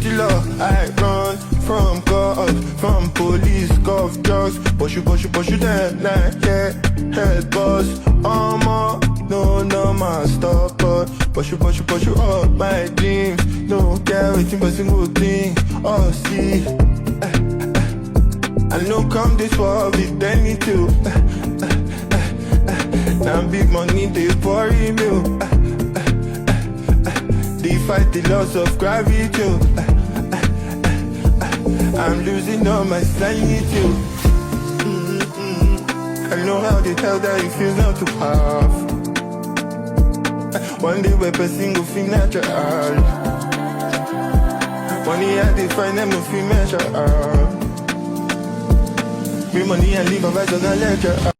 the law. I run from God, from police, cuff drugs. Push you them like yeah, head boss. No man stop but push you up my dreams. No care waiting for single thing. Oh see, I know come this far with anything. Now big money they worry me. They fight the laws of gravity. I'm losing all my sanity. I know how the hell that it feels not to have. One day we're person go feel natural. Money I define them no feel measure. Me money and leave a vice on a ledger.